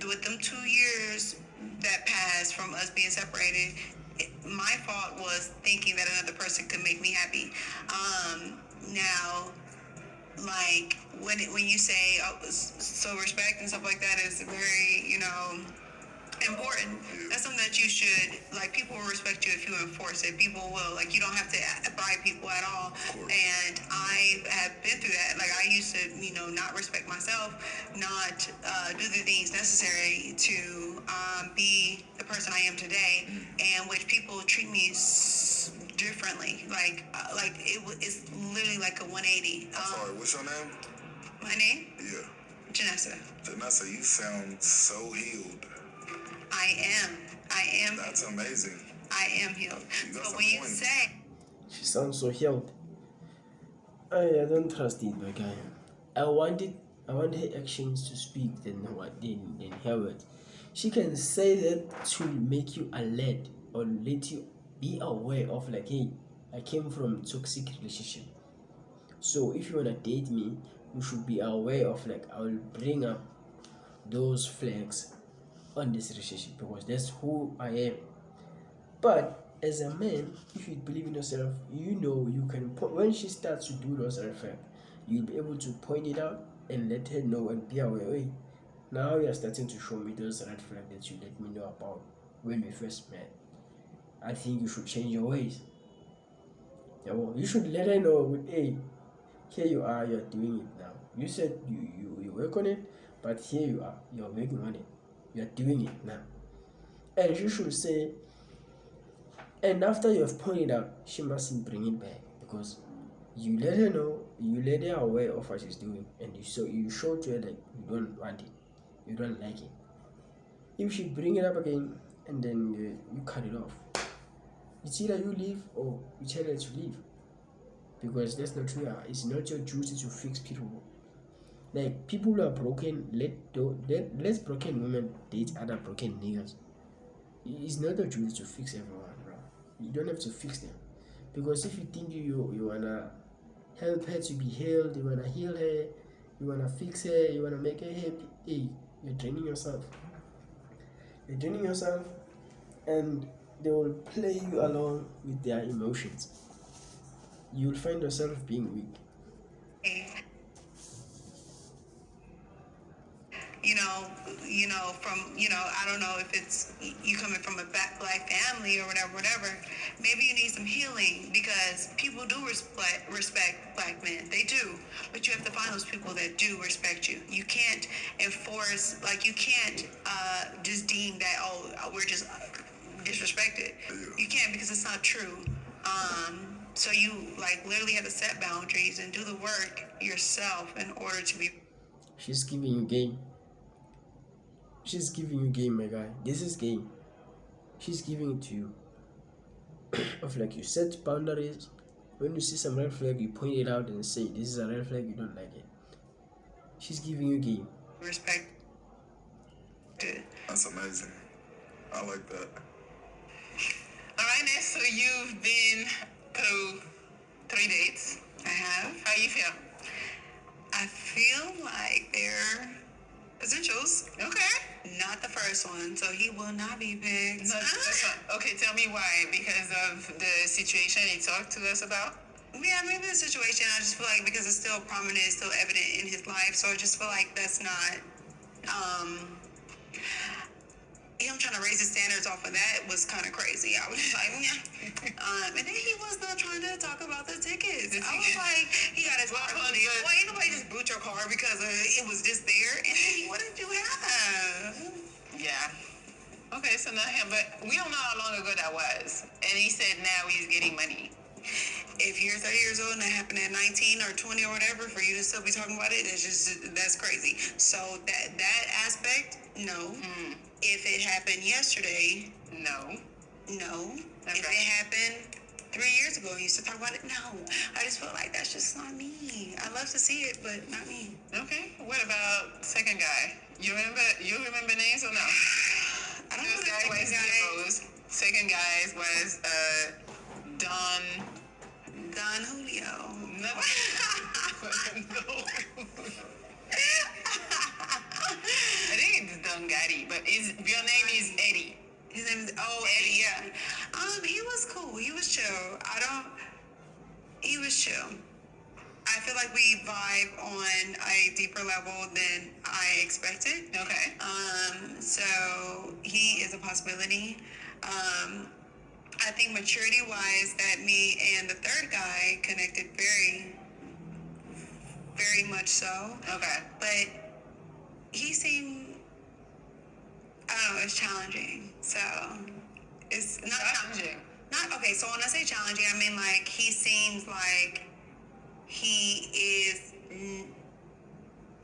with them 2 years that passed from us being separated, my fault was thinking that another person could make me happy. Now, like when you say so respect and stuff like that is very, important. That's something that you should, like, people will respect you if you enforce it. People will, like, you don't have to bribe people at all. And I have been through that. Like, I used to, not respect myself, not do the things necessary to be the person I am today, and which people treat me differently. It's literally like a 180. Sorry, what's your name? My name? Yeah. Janessa. Janessa, you sound so healed. I am. That's amazing. I am healed. You got So some when you points. say She sounds so healed. I don't trust it, my guy. I want her actions to speak than her words. She can say that to make you alert or let you be aware of, like, hey, I came from toxic relationship. So if you wanna date me, you should be aware of, like, I will bring up those flags on this relationship because that's who I am. But as a man, if you believe in yourself, you can when she starts to do those red flags, you'll be able to point it out and let her know and be aware. Hey, now you're starting to show me those red flags that you let me know about when we first met. I think you should change your ways. Yeah, well, you should let her know with, hey, here you are, you're doing it now. You said you work on it, but here you are, you're working on it. You're doing it now. And she should say, and after you have pointed out, she mustn't bring it back because you let her know, you let her aware of what she's doing, and you show to her that you don't want it, you don't like it. If she bring it up again and then you cut it off, it's either you leave or you tell her to leave because that's not true. It's not your duty to fix people. Like, people who are broken, let broken women date other broken niggas. It's not your duty to fix everyone, bro. You don't have to fix them. Because if you think you wanna help her to be healed, you wanna heal her, you wanna fix her, you wanna make her happy, hey, you're draining yourself. You're draining yourself, and they will play you along with their emotions. You'll find yourself being weak. I don't know if it's you coming from a black family or whatever. Maybe you need some healing because people do respect black men. They do. But you have to find those people that do respect you. You can't enforce, like, you can't just deem that, we're just disrespected. You can't, because it's not true. So you, like, literally have to set boundaries and do the work yourself in order to be. She's giving you game. She's giving you game, my guy. This is game. She's giving it to you. Of, like, you set boundaries. When you see some red flag, you point it out and say, this is a red flag, you don't like it. She's giving you game. Respect. That's amazing. I like that. All right, Ness, so you've been through 3 dates. I have. How you feel? I feel like they're potentials. Okay. Not the first one, so he will not be picked. No, that's not. Okay, tell me why. Because of the situation he talked to us about? Yeah, maybe the situation. I just feel like because it's still prominent, it's still evident in his life. So I just feel like that's not. Him trying to raise his standards off of that was kind of crazy. I was just like, yeah. And then he was not trying to talk about the tickets. I was like, he got his car. honey, Why ain't nobody just boot your car because it was just there? And then what did you have? Yeah. Okay, so not him, but we don't know how long ago that was. And he said now he's getting money. If you're 30 years old and that happened at 19 or 20 or whatever, for you to still be talking about it, that's crazy. So that aspect, no. If it happened yesterday, No. no. Okay. If it happened 3 years ago and you still talk about it, no. I just feel like that's just not me. I love to see it, but not me. Okay. What about second guy? You remember names or no? I don't First know guy the was second guy. Rose. Second guy was Don. Don Julio. No. No. I think it's Don Gotti, but his real name is Eddie. His name is Eddie. Yeah. He was cool. He was chill. He was chill. I feel like we vibe on a deeper level than I expected. Okay. So he is a possibility. I think maturity-wise, that me and the third guy connected very, very much so. Okay. But he seemed, I don't know, it's challenging. So it's not Challenging. Not okay. So when I say challenging, I mean like he seems like he is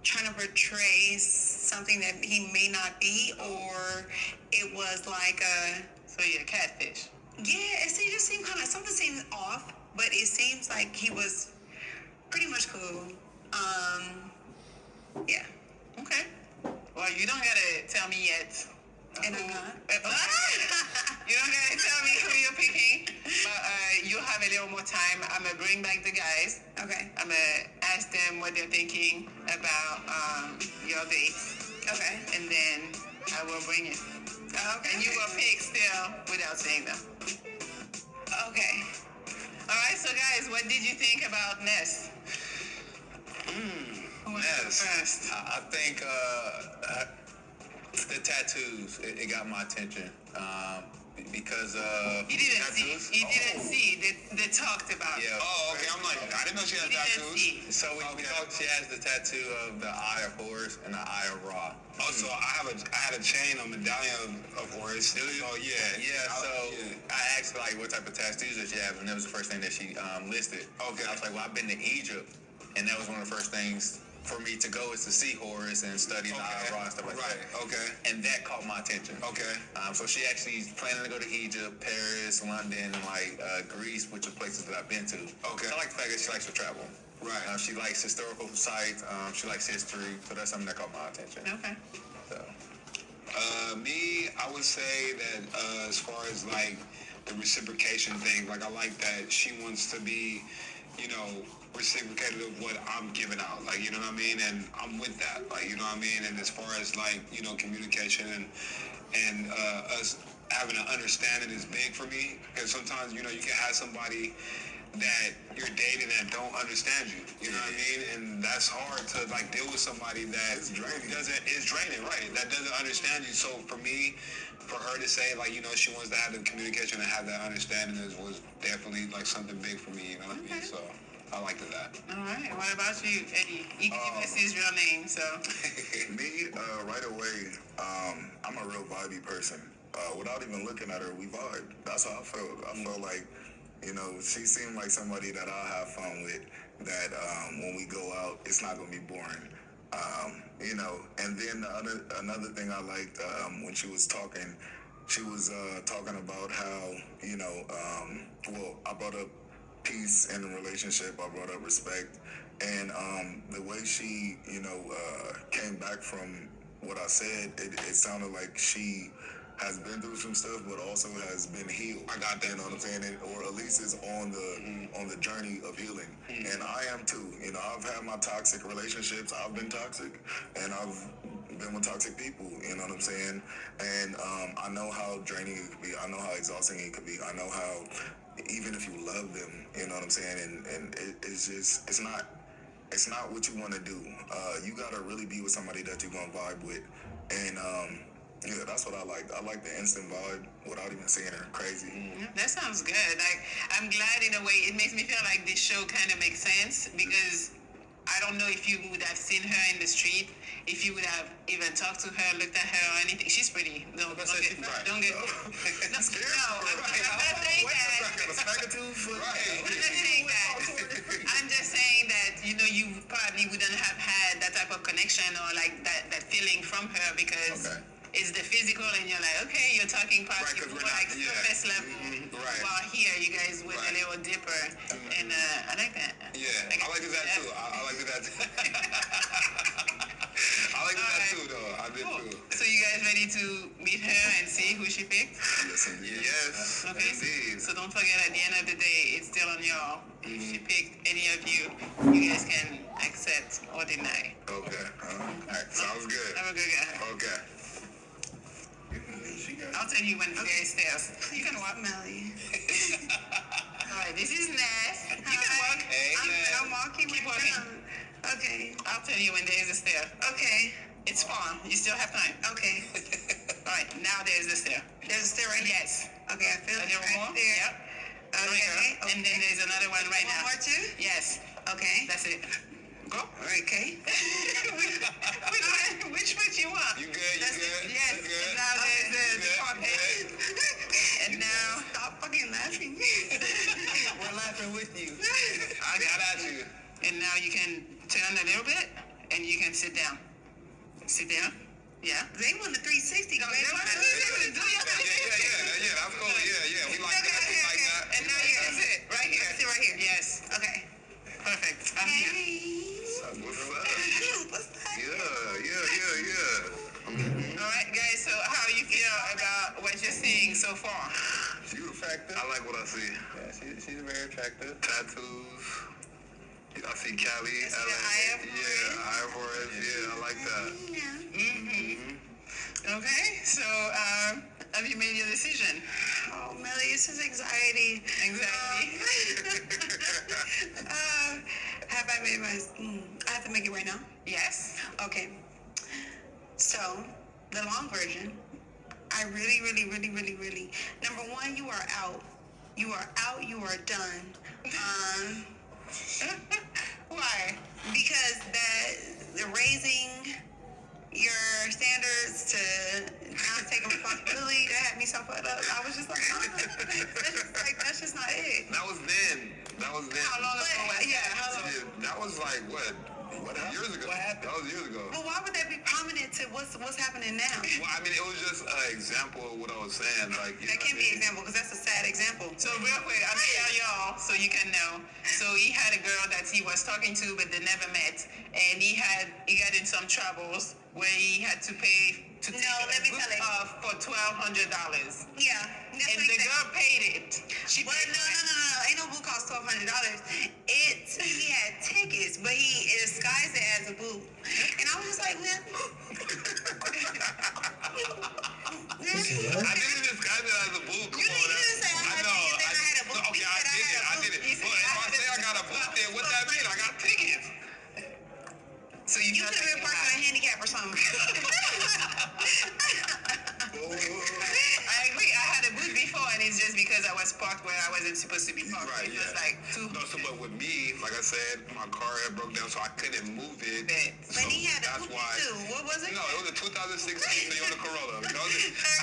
trying to portray something that he may not be, or it was like a. So you're a catfish. Yeah, it just seemed kind of something seemed off, but it seems like he was pretty much cool. Yeah. Okay. Well, you don't gotta tell me yet. And I'm not. You don't gotta tell me who you're picking, but you'll have a little more time. I'm gonna bring back the guys. Okay. I'm gonna ask them what they're thinking about your date, Okay. and then I will bring it. Okay. And you will pick still without saying them. Okay. All right. So guys, what did you think about Ness? Who wants to go Ness. first? I think the tattoos, it got my attention. Because He didn't tattoos. see. He didn't see. They talked about. Yeah. Oh, okay. I'm like, I didn't know she had He didn't tattoos. see. So we know she has the tattoo of the Eye of Horus and the Eye of Ra. Also, I had a chain, a medallion of Horus. Do you? Oh yeah. Yeah, so yeah. I asked like what type of tattoos does she have, and that was the first thing that she listed. Okay. I was like, well, I've been to Egypt, and that was one of the first things for me to go is to see Horus and study the Eye of Ra and stuff like Right. that. Okay. And that caught my attention. Okay. So she actually is planning to go to Egypt, Paris, London, and like Greece, which are places that I've been to. Okay. So I like the fact that she likes to travel. Right. She likes historical sites. She likes history. So that's something that caught my attention. Okay. So. Me, I would say that as far as like the reciprocation thing, like I like that she wants to be, you know, reciprocated of what I'm giving out, like, you know what I mean, and I'm with that, like, you know what I mean, and as far as like, you know, communication and us having an understanding is big for me, because sometimes, you know, you can have somebody that you're dating that don't understand you, you know what I mean, and that's hard to like deal with somebody that is draining, right, that doesn't understand you. So for me, for her to say like, you know, she wants to have the communication and have that understanding was definitely like something big for me, you know what I mean, so I liked that. All right. What about you, Eddie? You can give us his real name, so. Me, right away, I'm a real vibey person. Without even looking at her, we vibe. That's how I felt. I felt like, you know, she seemed like somebody that I'll have fun with, that when we go out, it's not going to be boring. You know, and then another thing I liked when she was talking, she was talking about how, you know, well, I brought up peace in the relationship, I brought up respect, and the way she, you know, came back from what I said, it sounded like she has been through some stuff, but also has been healed. I got that. You know what I'm saying? Or at least is on the journey of healing. And I am too. You know, I've had my toxic relationships. I've been toxic, and I've been with toxic people. You know what I'm saying? And I know how draining it could be. I know how exhausting it could be. I know how even if you love them, you know what I'm saying, and it's just it's not what you want to do. You gotta really be with somebody that you're gonna vibe with, and yeah, that's what I like. I like the instant vibe without even seeing her. Crazy. That sounds good. Like, I'm glad in a way. It makes me feel like this show kind of makes sense because I don't know if you would have seen her in the street, if you would have even talked to her, looked at her, or anything. She's pretty. Don't get. No, I'm not saying that. I'm not saying that. I'm just saying that you probably wouldn't have had that type of connection or like that feeling from her because. Okay. It's the physical, and you're like, okay, you're talking probably Right, 'cause more we're like not- yeah. surface level. Right. While here, you guys went Right. a little deeper, and I like that. Yeah, I like that too. I like that too. I like that too, though. I did Cool. too. So you guys ready to meet her and see who she picked? Yes, indeed. Yes, Okay. indeed. So don't forget, at the end of the day, it's still on y'all. If she picked any of you, you guys can accept or deny. Okay. All right. Sounds good. Have a good guy. Okay. I'll tell you when there is stairs. You can walk. Melly. All right, this is Ness. You can walk. Hey, I'm walking Keep right walking. now. Okay. I'll tell you when there is a stair. Okay. It's fun. You still have time. Okay. All right, now there's the stair. There's a stair right here. Yes. Okay, I feel Are it there right more? there. Yep. Okay. And then there's another one right One now. more too? Yes. Okay. That's it. Go. Okay. Which foot you want? You good? That's You it. good? Yes. You good? And now there's the Good, carpet. And now Stop fucking laughing. We're laughing with you. I got at you. and now you can turn a little bit and you can sit down. Sit down. Yeah. They want the 360. Go ahead. Yeah. That's cool. Yeah. We like that. We like that. And now you can sit right here. Sit right here. Yes. Okay. Perfect. I'm here. Hey. What's up? What's that? Yeah. All right, guys. So how you feel about what you're seeing so far? Beautiful. I like what I see. Yeah, she's very attractive. Tattoos. I see Cali. see the eye of Eye for it. Yeah, I like that. Okay. So have you made your decision? Oh, Melly, it's just anxiety. Exactly. Have I made my... I have to make it right now? Yes. Okay. So, the long version, I really... Number one, you are out. You are out. You are done. Why? Because the raising your standards to now take responsibility, that had me so fucked up. I was just like, that's just not it. That was then. How long ago was that? Yeah, how long? Yeah, that was like what? Years ago. What happened? That was years ago. But why would that be prominent to what's happening now? Well, I mean, it was just an example of what I was saying. Like, you That know can what be I mean? an example because that's a sad example. So real quick, I'm gonna tell y'all so you can know. So he had a girl that he was talking to, but they never met, and he got in some troubles where he had to pay to take let me a tell book you. off for $1,200, Yeah. and the girl paid it. She But paid no. Ain't no boot cost $1,200. He had tickets, but he disguised it as a boot. And I was just like, man. I didn't disguise it as a bull. Come You on, didn't say I know. said I had a book. Okay, You I said I did it. had a book. Well, if I say I got a book, then what that mean? I got tickets. So you You could have been parked on a handicap or something. I agree. I had a boot before, and it's just because I was parked where I wasn't supposed to be parked. Right, It was yeah. like too. No, so but with me, like I said, my car had broke down, so I couldn't move it. But But he had a that's boot why. too. What was it? No, it was a 2016 Toyota Corolla. I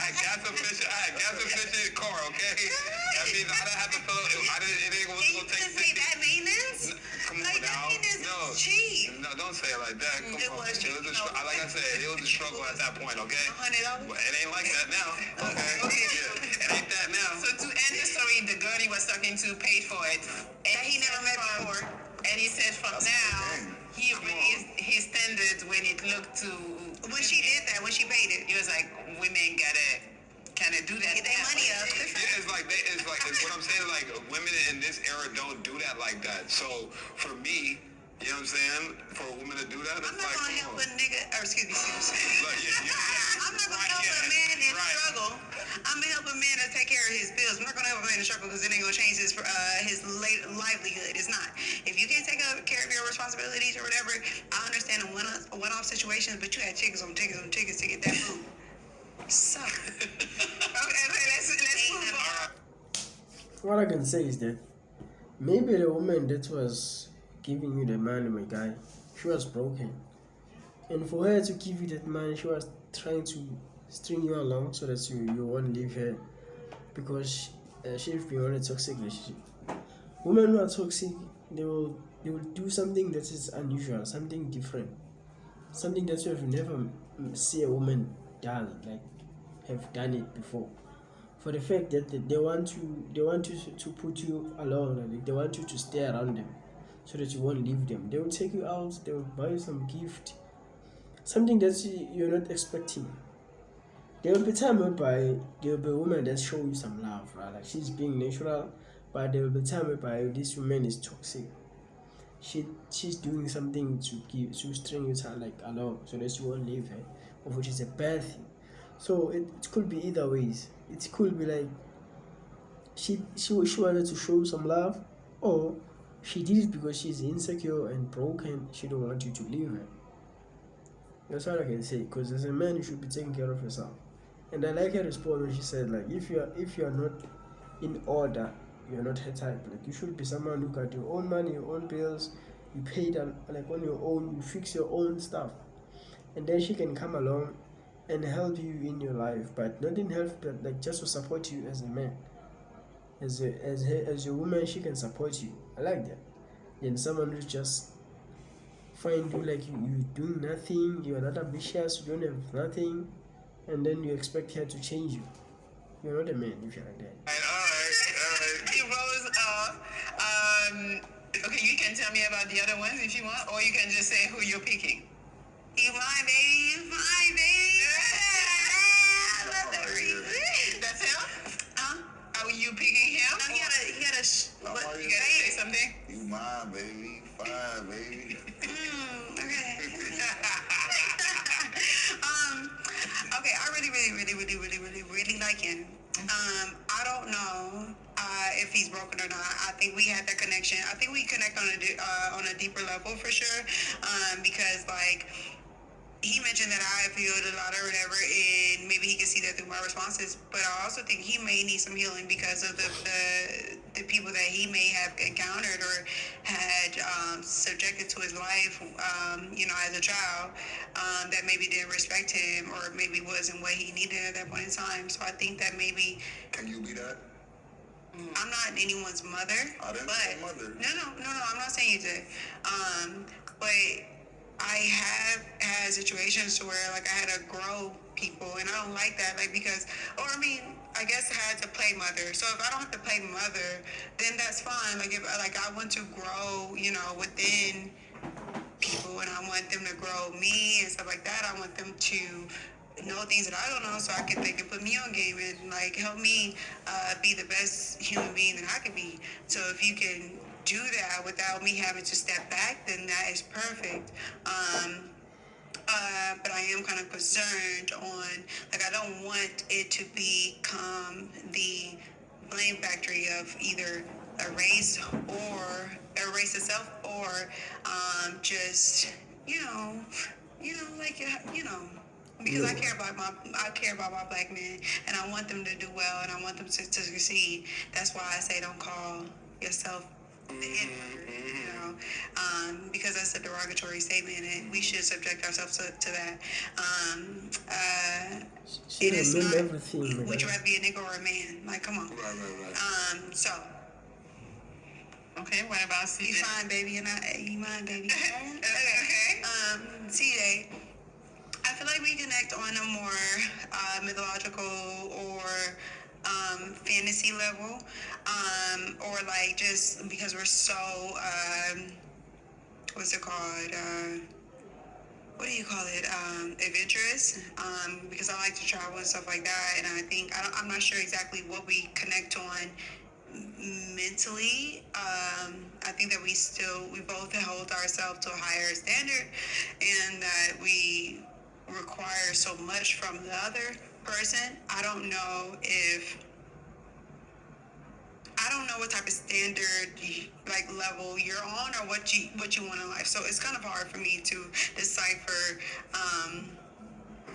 had gas efficient car. Okay, that means I didn't have to fill. It ain't And you gonna take couldn't say 60. that maintenance? Come on Like, that now. maintenance No. is cheap. No, don't say it like that. Come It on. was cheap. Like I said, it was a struggle at that point. Okay. $100? But it ain't like that now. Okay. Okay. Yeah. It ain't that now. So to end the story, the girl he was talking to paid for it. And That he never met before. And he said from now, he raised his standards when it looked to... When she did that, when she paid it. He was like, women gotta kind of do that. Get their money up. Yeah, it's what I'm saying. Like women in this era don't do that like that. So for me, You know what I'm saying? For a woman to do that, I'm it's not like, gonna come help on. a nigga, or excuse me, Look, yeah. I'm not gonna Right, help a yeah. man in Right. struggle. I'm gonna help a man to take care of his bills. I'm not gonna help a man in struggle because it ain't gonna change his livelihood. It's not. If you can't take care of your responsibilities or whatever, I understand a one-off situations, but you had tickets on tickets on tickets to get that food. So, okay, let's move on. What I can say is that maybe the woman that was giving you the money, my guy, she was broken. And for her to give you that money, she was trying to string you along so that you won't leave her because she's been on a toxic relationship. Women who are toxic, they will do something that is unusual, something different, something that you have never see a woman done, like have done it before. For the fact that they want to put you alone, like they want you to stay around them, so that you won't leave them. They will take you out. They will buy you some gift, something that you're not expecting. There will be time whereby there will be a woman that show you some love, right? Like she's being natural, but there will be time whereby this woman is toxic. She's doing something to string you like along so that you won't leave her, of which is a bad thing. So it could be either ways. It could be like she wanted to show some love, or she did it because she's insecure and broken. She don't want you to leave her. That's all I can say. Because as a man, you should be taking care of yourself. And I like her response when she said, like, if you are not in order, you're not her type. Like, you should be someone who got your own money, your own bills, you pay them like on your own, you fix your own stuff, and then she can come along and help you in your life, but not in help, but like just to support you as a man, as a woman, she can support you. I like that. Then someone who just find you like you doing nothing, you are not ambitious, you don't have nothing, and then you expect her to change you. You're not a man if you're like that. All right. He rose off. Okay, you can tell me about the other ones if you want, or you can just say who you're picking. You mine, baby. You mine, baby. I love that reason. That's him? Huh? Are you picking him? No, you gotta you gotta say something. You mine, baby. Fine, baby. Okay. Okay, I really like him. I don't know if he's broken or not. I think we had that connection. I think we connect on a deeper level for sure. Because like he mentioned that I appealed a lot or whatever, and maybe he can see that through my responses. But I also think he may need some healing because of the people that he may have encountered or had subjected to his life, as a child, that maybe didn't respect him or maybe wasn't what he needed at that point in time. So I think that maybe Can you be that? I'm not anyone's mother. I didn't but say mother. No. I'm not saying you did. But I have had situations to where like I had to grow people, and I don't like that. Like because, or I mean, I guess I had to play mother. So if I don't have to play mother, then that's fine. Like if I want to grow, within people, and I want them to grow me and stuff like that. I want them to know things that I don't know, so they can put me on game and like help me be the best human being that I can be. So if you can do that without me having to step back, then that is perfect. But I am kind of concerned on, like, I don't want it to become the blame factory of either a race or a race itself, or just because I care about my black men, and I want them to do well, and I want them to succeed. That's why I say don't call yourself the N-word, because that's a derogatory statement, and we should subject ourselves to that. It is mean not. everything. Would you rather be a nigga or a man? Like, come on. Right. So. Okay, what about CJ? You fine, baby, and you mine, baby. Okay. CJ, I feel like we connect on a more mythological or fantasy level, or like just because we're so what's it called? What do you call it? Adventurous. Because I like to travel and stuff like that, and I'm not sure exactly what we connect on mentally. I think that we both hold ourselves to a higher standard, and that we require so much from the other person. I don't know what type of standard, like level you're on, or what you want in life. So it's kind of hard for me to decipher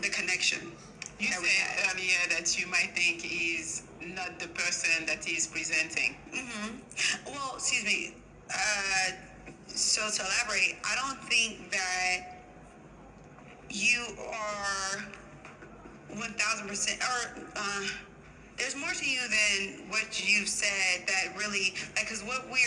the connection. You that we said had. earlier that you might think he's not the person that he's presenting. Well, excuse me. So to elaborate, I don't think that you are 1,000%, or there's more to you than what you said. That really, like, because what we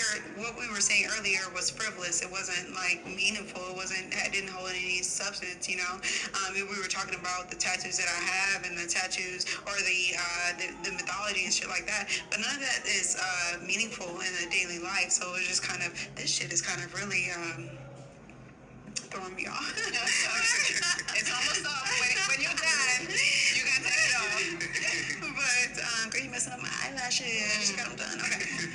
were saying earlier was frivolous. It wasn't like meaningful. It didn't hold any substance. We were talking about the tattoos that I have, and the tattoos, or the mythology and shit like that. But none of that is meaningful in a daily life. So it's just kind of, this shit is kind of really throwing me off. It's almost up. When you're done, you can take it off. But girl, you messing up my eyelashes. I just got them done. Okay.